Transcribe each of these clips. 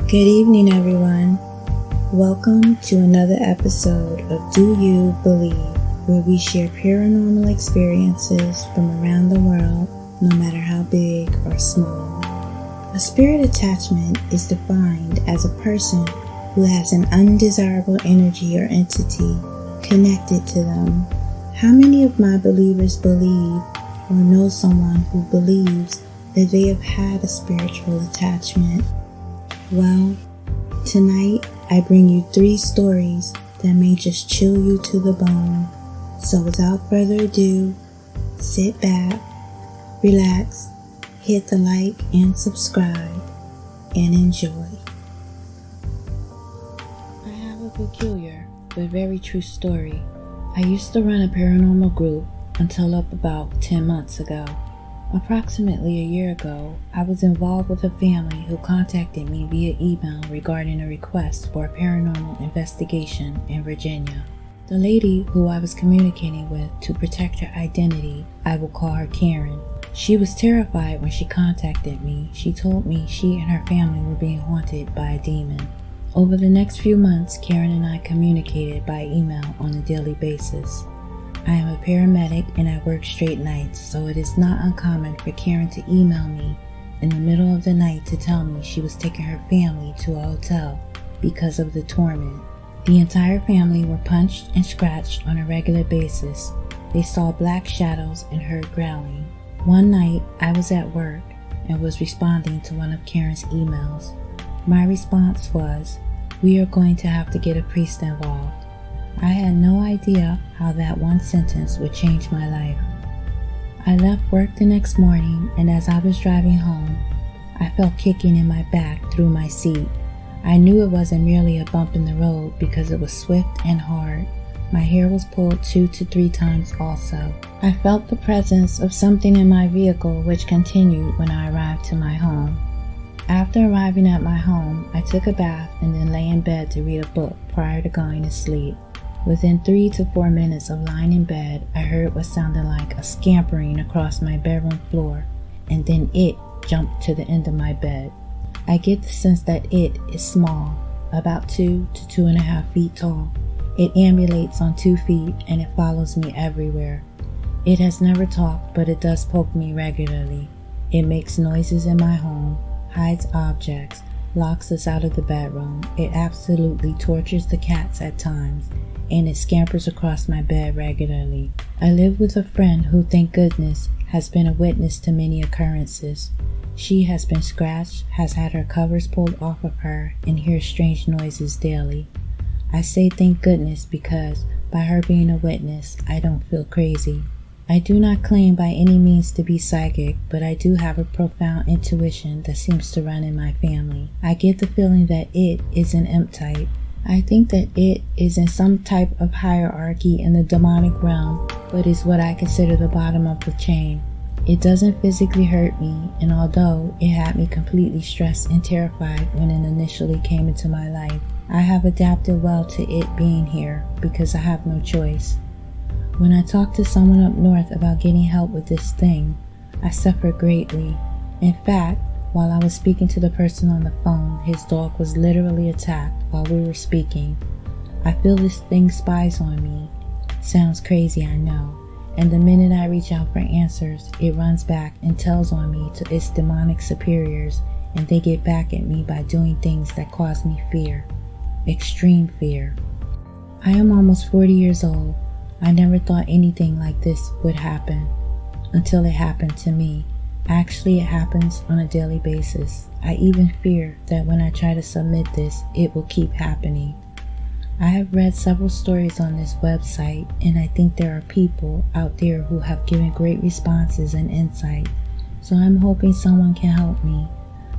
Good evening, everyone. Welcome to another episode of Do You Believe, where we share paranormal experiences from around the world, no matter how big or small. A spirit attachment is defined as a person who has an undesirable energy or entity connected to them. How many of my believers believe or know someone who believes that they have had a spiritual attachment? Well, tonight I bring you 3 stories that may just chill you to the bone. So without further ado, sit back, relax, hit the like and subscribe, and enjoy. I have a peculiar but very true story. I used to run a paranormal group until up about 10 months ago. Approximately a year ago, I was involved with a family who contacted me via email regarding a request for a paranormal investigation in Virginia. The lady who I was communicating with to protect her identity, I will call her Karen. She was terrified when she contacted me. She told me she and her family were being haunted by a demon. Over the next few months, Karen and I communicated by email on a daily basis. I am a paramedic and I work straight nights, so it is not uncommon for Karen to email me in the middle of the night to tell me she was taking her family to a hotel because of the torment. The entire family were punched and scratched on a regular basis. They saw black shadows and heard growling. One night, I was at work and was responding to one of Karen's emails. My response was, "We are going to have to get a priest involved." I had no idea how that one sentence would change my life. I left work the next morning, and as I was driving home, I felt kicking in my back through my seat. I knew it wasn't merely a bump in the road because it was swift and hard. My hair was pulled 2 to 3 times also. I felt the presence of something in my vehicle, which continued when I arrived to my home. After arriving at my home, I took a bath and then lay in bed to read a book prior to going to sleep. Within 3 to 4 minutes of lying in bed, I heard what sounded like a scampering across my bedroom floor, and then it jumped to the end of my bed. I get the sense that it is small, about 2 to 2.5 feet tall. It ambulates on 2 feet and it follows me everywhere. It has never talked, but it does poke me regularly. It makes noises in my home, hides objects, locks us out of the bedroom. It absolutely tortures the cats at times, and it scampers across my bed regularly. I live with a friend who, thank goodness, has been a witness to many occurrences. She has been scratched, has had her covers pulled off of her, and hears strange noises daily. I say thank goodness because, by her being a witness, I don't feel crazy. I do not claim by any means to be psychic, but I do have a profound intuition that seems to run in my family. I get the feeling that it is an imp type. I think that it is in some type of hierarchy in the demonic realm, but is what I consider the bottom of the chain. It doesn't physically hurt me, and although it had me completely stressed and terrified when it initially came into my life, I have adapted well to it being here because I have no choice. When I talk to someone up north about getting help with this thing, I suffer greatly. In fact, while I was speaking to the person on the phone, his dog was literally attacked while we were speaking. I feel this thing spies on me. Sounds crazy, I know. And the minute I reach out for answers, it runs back and tells on me to its demonic superiors, and they get back at me by doing things that cause me fear. Extreme fear. I am almost 40 years old. I never thought anything like this would happen until it happened to me. Actually, it happens on a daily basis. I even fear that when I try to submit this, it will keep happening. I have read several stories on this website, and I think there are people out there who have given great responses and insight. So I'm hoping someone can help me.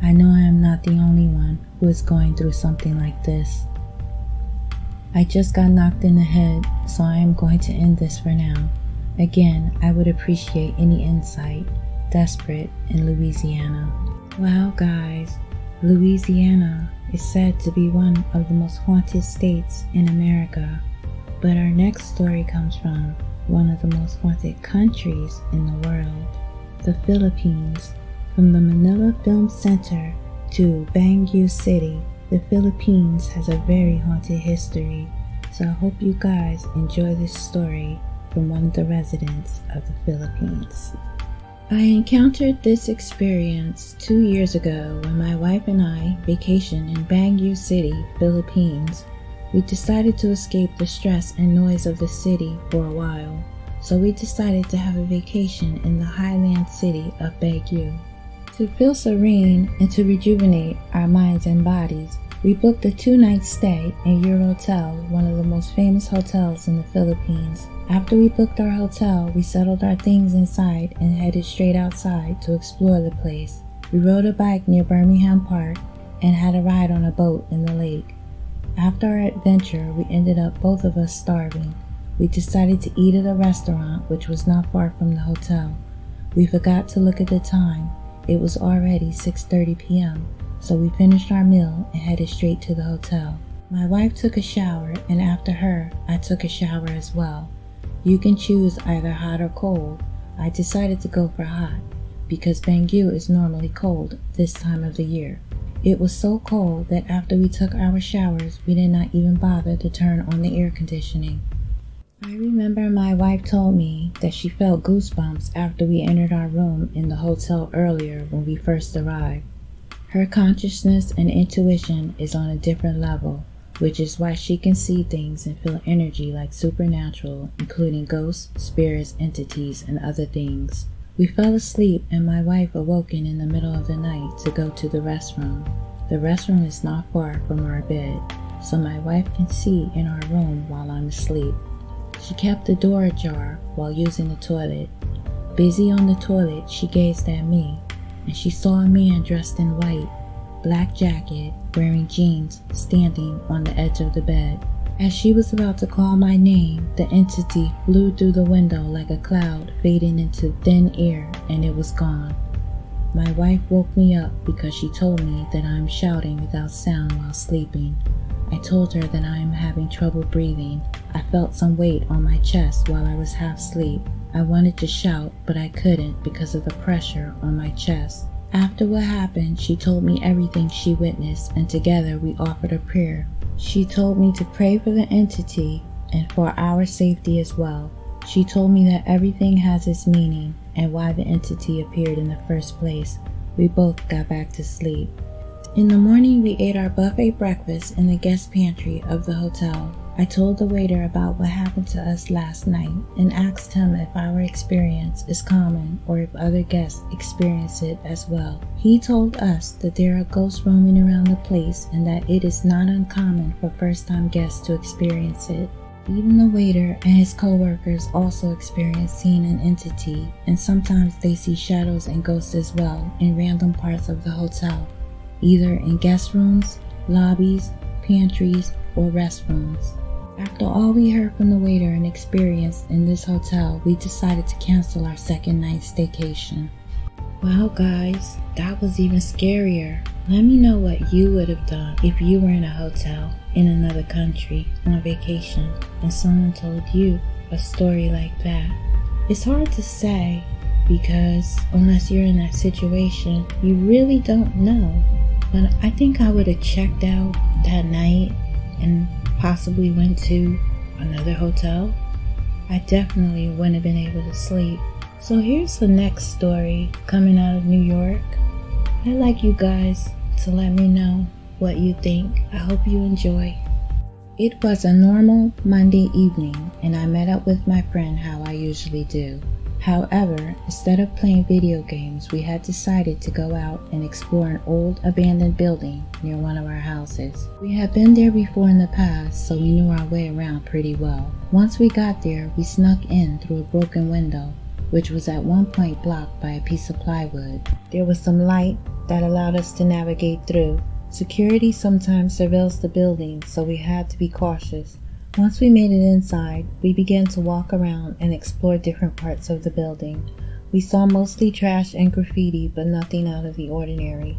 I know I am not the only one who is going through something like this. I just got knocked in the head, so I am going to end this for now. Again, I would appreciate any insight. Desperate in Louisiana. Wow, guys, Louisiana is said to be one of the most haunted states in America, but our next story comes from one of the most haunted countries in the world, the Philippines. From the Manila Film Center to Baguio City, The Philippines has a very haunted history, so I hope you guys enjoy this story from one of the residents of the Philippines. I encountered this experience 2 years ago when my wife and I vacationed in Baguio City, Philippines. We decided to escape the stress and noise of the city for a while, so we decided to have a vacation in the highland city of Baguio. To feel serene and to rejuvenate our minds and bodies, we booked a 2-night stay in your hotel, one of the most famous hotels in the Philippines. After we booked our hotel, we settled our things inside and headed straight outside to explore the place. We rode a bike near Birmingham Park and had a ride on a boat in the lake. After our adventure, we ended up both of us starving. We decided to eat at a restaurant which was not far from the hotel. We forgot to look at the time. It was already 6:30 p.m., so we finished our meal and headed straight to the hotel. My wife took a shower, and after her, I took a shower as well. You can choose either hot or cold. I decided to go for hot, because Baguio is normally cold this time of the year. It was so cold that after we took our showers, we did not even bother to turn on the air conditioning. I remember my wife told me that she felt goosebumps after we entered our room in the hotel earlier when we first arrived. Her consciousness and intuition is on a different level, which is why she can see things and feel energy like supernatural, including ghosts, spirits, entities, and other things. We fell asleep and my wife awoken in the middle of the night to go to the restroom. The restroom is not far from our bed, so my wife can see in our room while I'm asleep. She kept the door ajar while using the toilet. Busy on the toilet, she gazed at me, and she saw a man dressed in white, black jacket, wearing jeans, standing on the edge of the bed. As she was about to call my name, the entity flew through the window like a cloud, fading into thin air, and it was gone. My wife woke me up because she told me that I am shouting without sound while sleeping. I told her that I am having trouble breathing. I felt some weight on my chest while I was half asleep. I wanted to shout, but I couldn't because of the pressure on my chest. After what happened, she told me everything she witnessed, and together we offered a prayer. She told me to pray for the entity and for our safety as well. She told me that everything has its meaning and why the entity appeared in the first place. We both got back to sleep. In the morning, we ate our buffet breakfast in the guest pantry of the hotel. I told the waiter about what happened to us last night and asked him if our experience is common or if other guests experience it as well. He told us that there are ghosts roaming around the place and that it is not uncommon for first-time guests to experience it. Even the waiter and his co-workers also experience seeing an entity, and sometimes they see shadows and ghosts as well in random parts of the hotel, either in guest rooms, lobbies, pantries, or restrooms. After all we heard from the waiter and experienced in this hotel, we decided to cancel our second night staycation. Wow guys, that was even scarier. Let me know what you would have done if you were in a hotel in another country on vacation and someone told you a story like that. It's hard to say because unless you're in that situation, you really don't know. But I think I would have checked out that night and possibly went to another hotel. I definitely wouldn't have been able to sleep. So here's the next story coming out of New York. I'd like you guys to let me know what you think. I hope you enjoy. It was a normal Monday evening and I met up with my friend how I usually do. However, instead of playing video games, we had decided to go out and explore an old abandoned building near one of our houses. We had been there before in the past, so we knew our way around pretty well. Once we got there, we snuck in through a broken window, which was at one point blocked by a piece of plywood. There was some light that allowed us to navigate through. Security sometimes surveils the building, so we had to be cautious. Once we made it inside, we began to walk around and explore different parts of the building. We saw mostly trash and graffiti, but nothing out of the ordinary.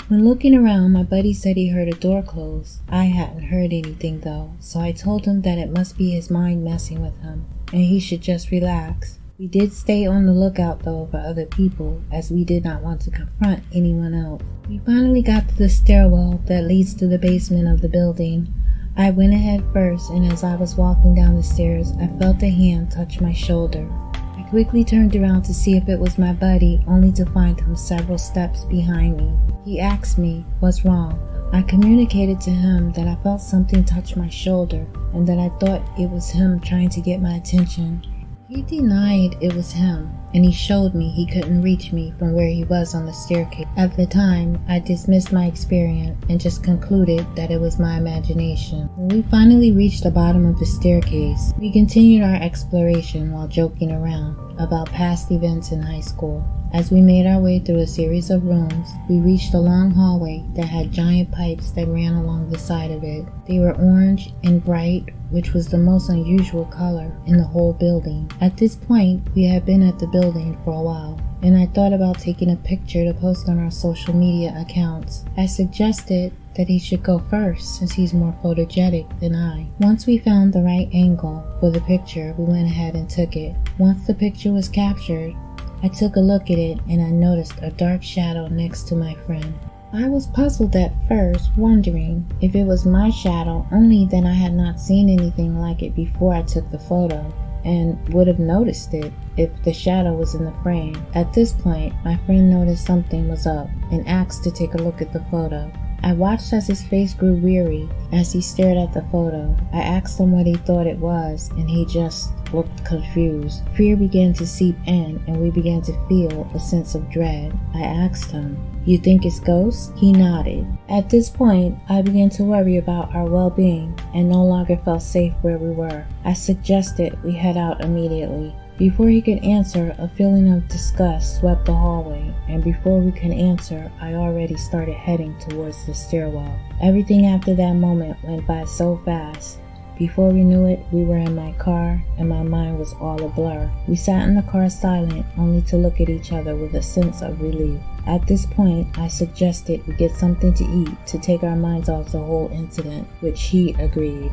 When looking around, my buddy said he heard a door close. I hadn't heard anything though, so I told him that it must be his mind messing with him, and he should just relax. We did stay on the lookout though for other people, as we did not want to confront anyone else. We finally got to the stairwell that leads to the basement of the building. I went ahead first, and as I was walking down the stairs, I felt a hand touch my shoulder. I quickly turned around to see if it was my buddy, only to find him several steps behind me. He asked me, "What's wrong?" I communicated to him that I felt something touch my shoulder and that I thought it was him trying to get my attention. He denied it was him, and he showed me he couldn't reach me from where he was on the staircase. At the time, I dismissed my experience and just concluded that it was my imagination. When we finally reached the bottom of the staircase, we continued our exploration while joking around about past events in high school. As we made our way through a series of rooms, we reached a long hallway that had giant pipes that ran along the side of it. They were orange and bright, which was the most unusual color in the whole building. At this point, we had been at the building for a while, and I thought about taking a picture to post on our social media accounts. I suggested that he should go first since he's more photogenic than I. Once we found the right angle for the picture, we went ahead and took it. Once the picture was captured, I took a look at it and I noticed a dark shadow next to my friend. I was puzzled at first, wondering if it was my shadow, only that I had not seen anything like it before I took the photo, and would have noticed it if the shadow was in the frame. At this point, my friend noticed something was up and asked to take a look at the photo. I watched as his face grew weary as he stared at the photo. I asked him what he thought it was, and he just looked confused. Fear began to seep in, and we began to feel a sense of dread. I asked him, "You think it's ghosts?" He nodded. At this point, I began to worry about our well-being and no longer felt safe where we were. I suggested we head out immediately. Before he could answer, a feeling of disgust swept the hallway, and before we could answer, I already started heading towards the stairwell. Everything after that moment went by so fast. Before we knew it, we were in my car, and my mind was all a blur. We sat in the car silent, only to look at each other with a sense of relief. At this point, I suggested we get something to eat to take our minds off the whole incident, which he agreed.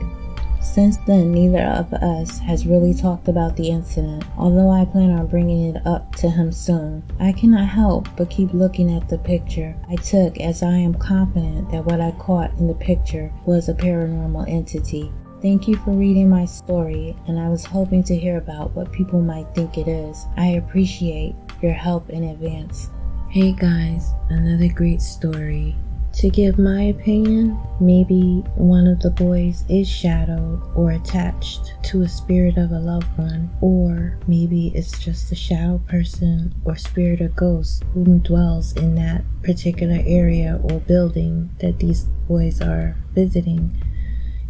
Since then, neither of us has really talked about the incident, although I plan on bringing it up to him soon. I cannot help but keep looking at the picture I took, as I am confident that what I caught in the picture was a paranormal entity. Thank you for reading my story, and I was hoping to hear about what people might think it is. I appreciate your help in advance. Hey guys, another great story. To give my opinion, maybe one of the boys is shadowed or attached to a spirit of a loved one, or maybe it's just a shadow person or spirit or ghost who dwells in that particular area or building that these boys are visiting.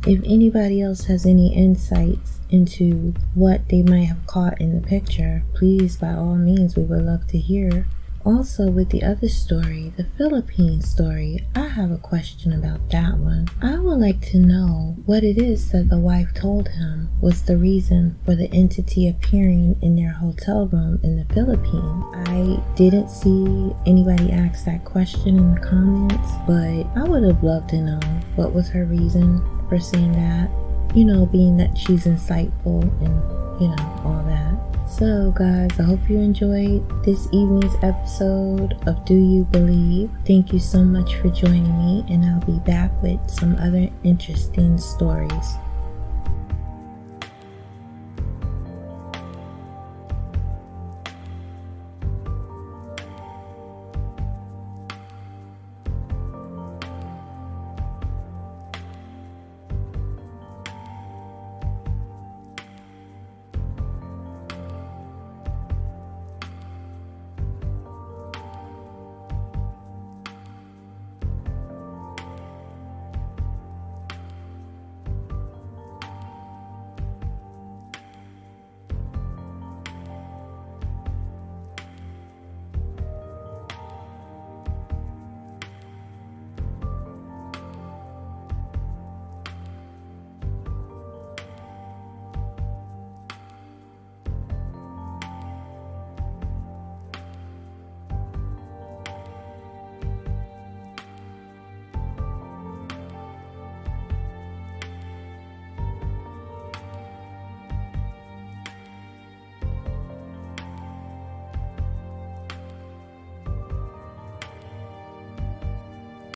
If anybody else has any insights into what they might have caught in the picture, please, by all means, we would love to hear. Also, with the other story, the Philippine story, I have a question about that one. I would like to know what it is that the wife told him was the reason for the entity appearing in their hotel room in the Philippines. I didn't see anybody ask that question in the comments, but I would have loved to know what was her reason for saying that, being that she's insightful and, all that. So guys, I hope you enjoyed this evening's episode of Do You Believe? Thank you so much for joining me, and I'll be back with some other interesting stories.